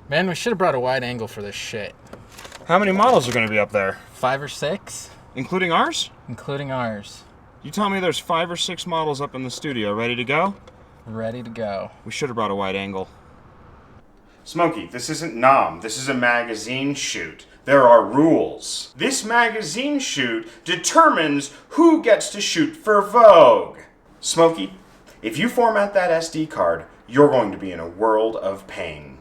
Man, we should have brought a wide angle for this shit. How many models are going to be up there? 5 or 6, Including ours? including ours. You tell me there's 5 or 6 models up in the studio ready to go? Ready to go. We should have brought a wide angle. Smokey, this isn't Nom. This is a magazine shoot. There are rules. This magazine shoot determines who gets to shoot for Vogue. Smokey, if you format that SD card, you're going to be in a world of pain.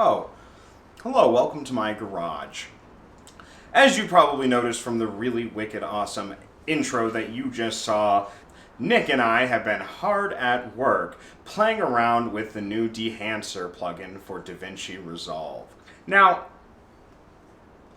Oh, hello, welcome to my garage. As you probably noticed from the really wicked awesome intro that you just saw, Nick and I have been hard at work playing around with the new Dehancer plugin for DaVinci Resolve. Now,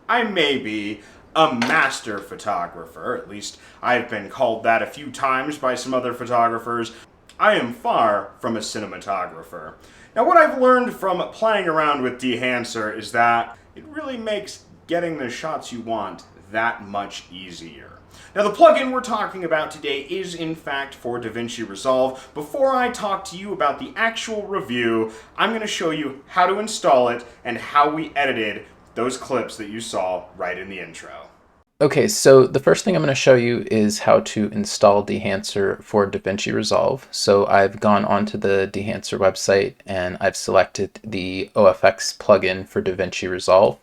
I may be a master photographer, at least I've been called that a few times by some other photographers. I am far from a cinematographer. Now, what I've learned from playing around with Dehancer is that it really makes getting the shots you want that much easier. Now, the plugin we're talking about today is in fact for DaVinci Resolve. Before I talk to you about the actual review, I'm going to show you how to install it and how we edited those clips that you saw right in the intro. Okay, so the first thing I'm going to show you is how to install Dehancer for DaVinci Resolve. So I've gone onto the Dehancer website and I've selected the OFX plugin for DaVinci Resolve.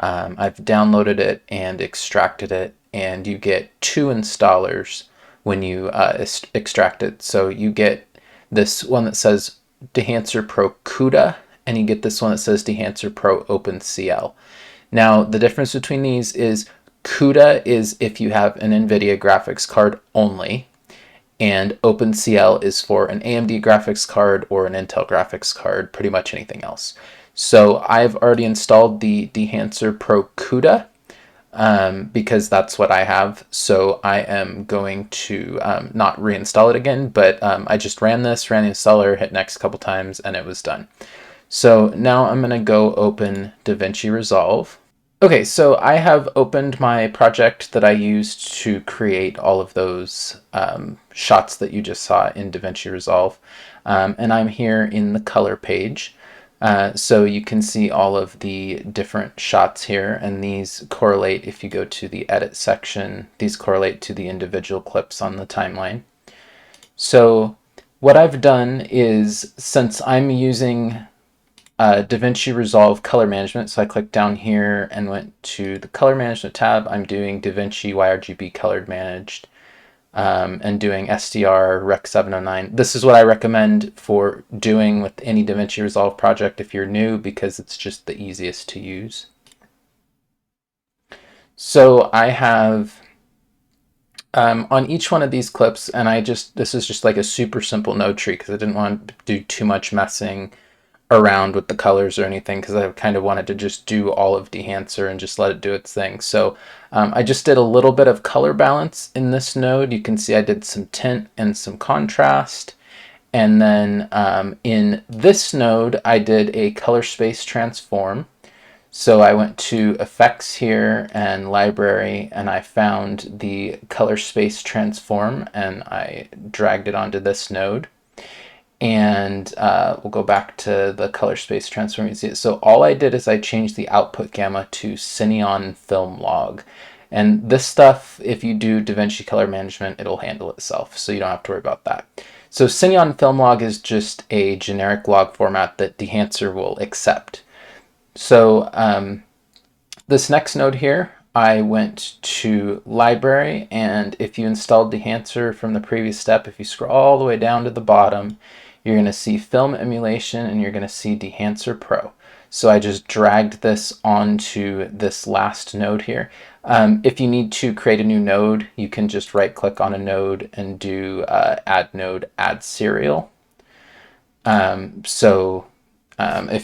I've downloaded it and extracted it, and you get 2 installers when you extract it. So you get this one that says Dehancer Pro CUDA, and you get this one that says Dehancer Pro OpenCL. Now, the difference between these is CUDA is if you have an NVIDIA graphics card only, and OpenCL is for an AMD graphics card or an Intel graphics card, pretty much anything else. So I've already installed the Dehancer Pro CUDA because that's what I have. So I am going to not reinstall it again, but I just ran the installer, hit next a couple times, and it was done. So now I'm going to go open DaVinci Resolve. Okay, so I have opened my project that I used to create all of those shots that you just saw in DaVinci Resolve, and I'm here in the color page. So you can see all of the different shots here, and these correlate if you go to the edit section. These correlate to the individual clips on the timeline. So what I've done is, since I'm using DaVinci Resolve Color Management, so I clicked down here and went to the Color Management tab. I'm doing DaVinci YRGB Colored Managed and doing SDR Rec 709. This is what I recommend for doing with any DaVinci Resolve project if you're new, because it's just the easiest to use. So I have on each one of these clips, and this is just like a super simple node tree because I didn't want to do too much messing around with the colors or anything, because I kind of wanted to just do all of Dehancer and just let it do its thing. So I just did a little bit of color balance in this node. You can see I did some tint and some contrast. And then in this node, I did a color space transform. So I went to effects here and library, and I found the color space transform and I dragged it onto this node. And we'll go back to the color space transform. You see it. So all I did is I changed the output gamma to Cineon Film Log. And this stuff, if you do DaVinci Color Management, it'll handle itself, so you don't have to worry about that. So Cineon Film Log is just a generic log format that Dehancer will accept. So this next node here, I went to library, and if you installed Dehancer from the previous step, if you scroll all the way down to the bottom, you're going to see film emulation and you're going to see Dehancer Pro. So I just dragged this onto this last node here. If you need to create a new node, you can just right click on a node and do add node, add serial. If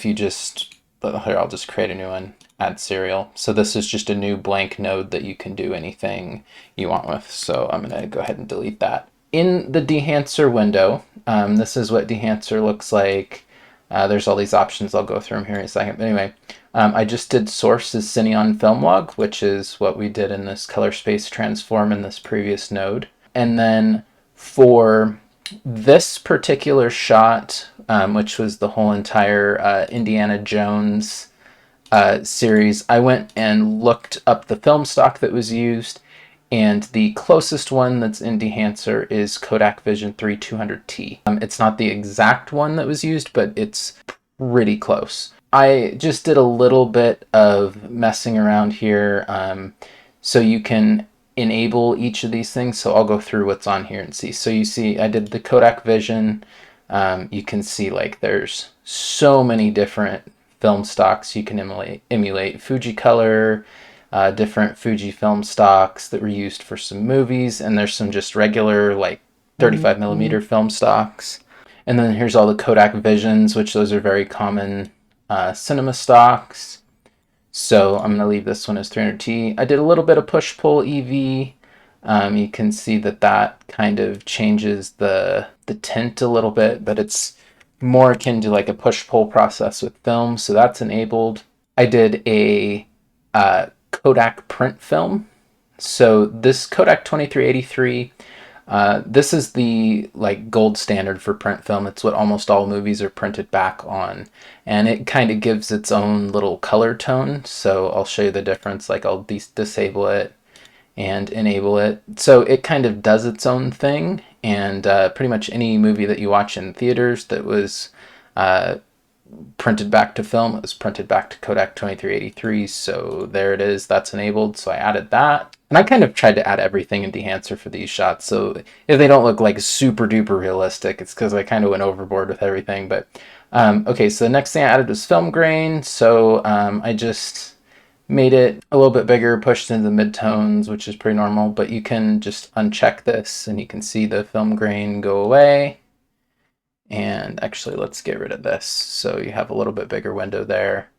you just, here, I'll just create a new one, add serial. So this is just a new blank node that you can do anything you want with. So I'm going to go ahead and delete that. In the Dehancer window, this is what Dehancer looks like. There's all these options. I'll go through them here in a second. But anyway, I just did source as Cineon Film Log, which is what we did in this color space transform in this previous node. And then for this particular shot, which was the whole entire Indiana Jones series, I went and looked up the film stock that was used, and the closest one that's in Dehancer is Kodak Vision 3200T. It's not the exact one that was used, but it's pretty close. I just did a little bit of messing around here, so you can enable each of these things. So I'll go through what's on here and see. So you see I did the Kodak Vision. You can see like there's so many different film stocks you can emulate Fujicolor, different Fuji film stocks that were used for some movies, and there's some just regular like 35 millimeter film stocks. And then here's all the Kodak Visions, which those are very common cinema stocks. So I'm going to leave this one as 300T. I did a little bit of push-pull EV. You can see that that kind of changes the tint a little bit, but it's more akin to like a push-pull process with film, so that's enabled. I did a Kodak print film. So this Kodak 2383, this is the like gold standard for print film. It's what almost all movies are printed back on, and it kind of gives its own little color tone. So I'll show you the difference. Like I'll disable it and enable it. So it kind of does its own thing, and pretty much any movie that you watch in theaters that was printed back to film, it was printed back to Kodak 2383. So there it is, that's enabled. So I added that. And I kind of tried to add everything in Dehancer for these shots. So if they don't look like super duper realistic, it's because I kind of went overboard with everything. But okay, so the next thing I added was film grain. So I just made it a little bit bigger, pushed into the midtones, which is pretty normal. But you can just uncheck this and you can see the film grain go away. And actually, let's get rid of this. So you have a little bit bigger window there.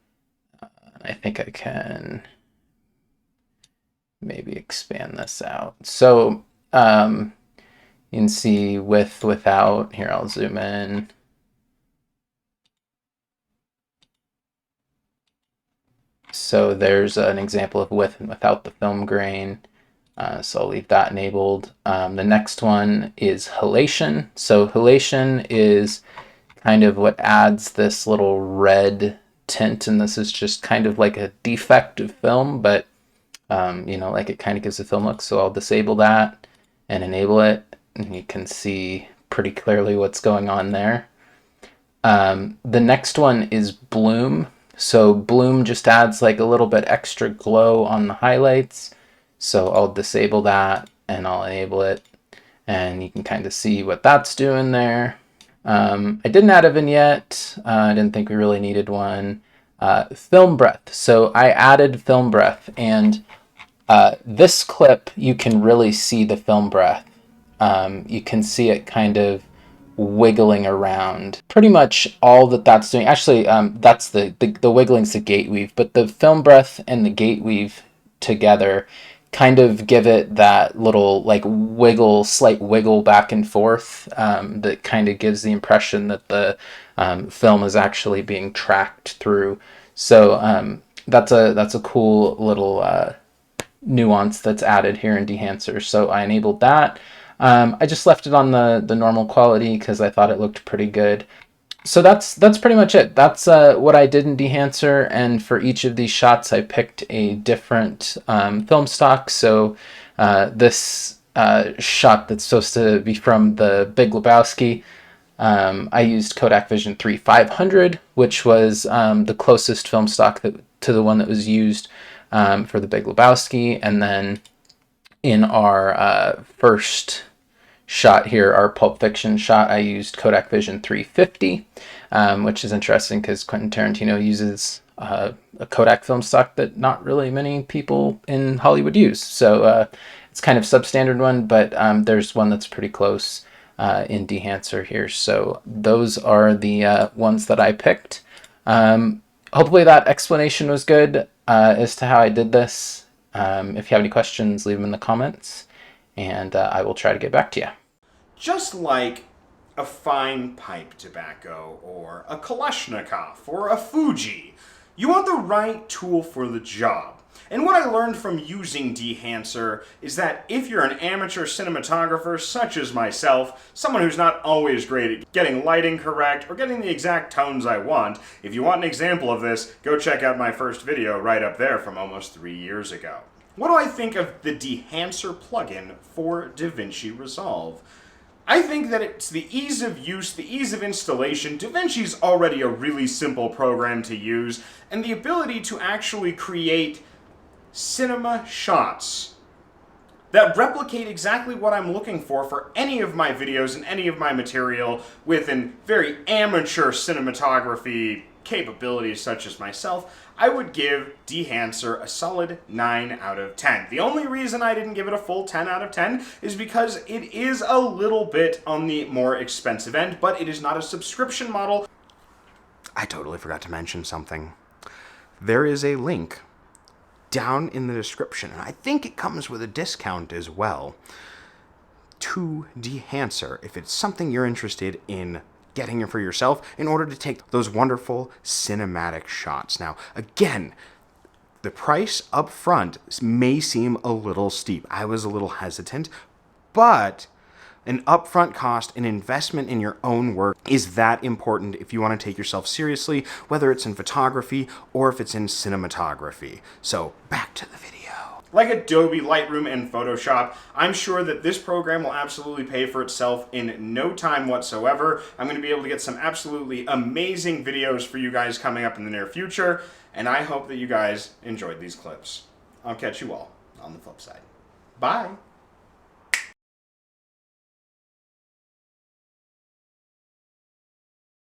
I think I can maybe expand this out. So you can see with, without. Here, I'll zoom in. So there's an example of with and without the film grain. So I'll leave that enabled. The next one is halation. So halation is kind of what adds this little red tint, and this is just kind of like a defect of film, but you know, like it kind of gives a film look. So I'll disable that and enable it, and you can see pretty clearly what's going on there. The next one is bloom. So bloom just adds like a little bit extra glow on the highlights. So I'll disable that and I'll enable it, and you can kind of see what that's doing there. I didn't add a vignette. I didn't think we really needed one. Film breath. So I added film breath, and this clip, you can really see the film breath. You can see it kind of wiggling around. Pretty much all that that's doing. Actually, that's the wiggling's the gate weave, but the film breath and the gate weave together kind of give it that little like wiggle, slight wiggle back and forth that kind of gives the impression that the film is actually being tracked through. So that's a cool little nuance that's added here in Dehancer. So I enabled that. I just left it on the normal quality because I thought it looked pretty good. So that's pretty much it. That's what I did in Dehancer, and for each of these shots I picked a different film stock. So this shot that's supposed to be from the Big Lebowski, I used Kodak Vision 3500, which was the closest film stock to the one that was used for The Big Lebowski. And then in our first shot here, our Pulp Fiction shot, I used Kodak Vision 350, which is interesting because Quentin Tarantino uses a Kodak film stock that not really many people in Hollywood use. So it's kind of substandard one, but there's one that's pretty close in Dehancer here. So those are the ones that I picked. Hopefully that explanation was good as to how I did this. If you have any questions, leave them in the comments, and I will try to get back to you. Just like a fine pipe tobacco, or a Kalashnikov, or a Fuji, you want the right tool for the job. And what I learned from using Dehancer is that if you're an amateur cinematographer such as myself, someone who's not always great at getting lighting correct or getting the exact tones I want, if you want an example of this, go check out my first video right up there from almost 3 years ago. What do I think of the Dehancer plugin for DaVinci Resolve? I think that it's the ease of use, the ease of installation. DaVinci's already a really simple program to use, and the ability to actually create cinema shots that replicate exactly what I'm looking for any of my videos and any of my material within very amateur cinematography capabilities such as myself. I would give Dehancer a solid 9 out of 10. The only reason I didn't give it a full 10 out of 10 is because it is a little bit on the more expensive end, but it is not a subscription model. I totally forgot to mention something. There is a link down in the description, and I think it comes with a discount as well, to Dehancer if it's something you're interested in getting it for yourself in order to take those wonderful cinematic shots. Now, again, the price up front may seem a little steep. I was a little hesitant, but an upfront cost, an investment in your own work is that important if you want to take yourself seriously, whether it's in photography or if it's in cinematography. So back to the video. Like Adobe Lightroom and Photoshop, I'm sure that this program will absolutely pay for itself in no time whatsoever. I'm going to be able to get some absolutely amazing videos for you guys coming up in the near future, and I hope that you guys enjoyed these clips. I'll catch you all on the flip side. Bye!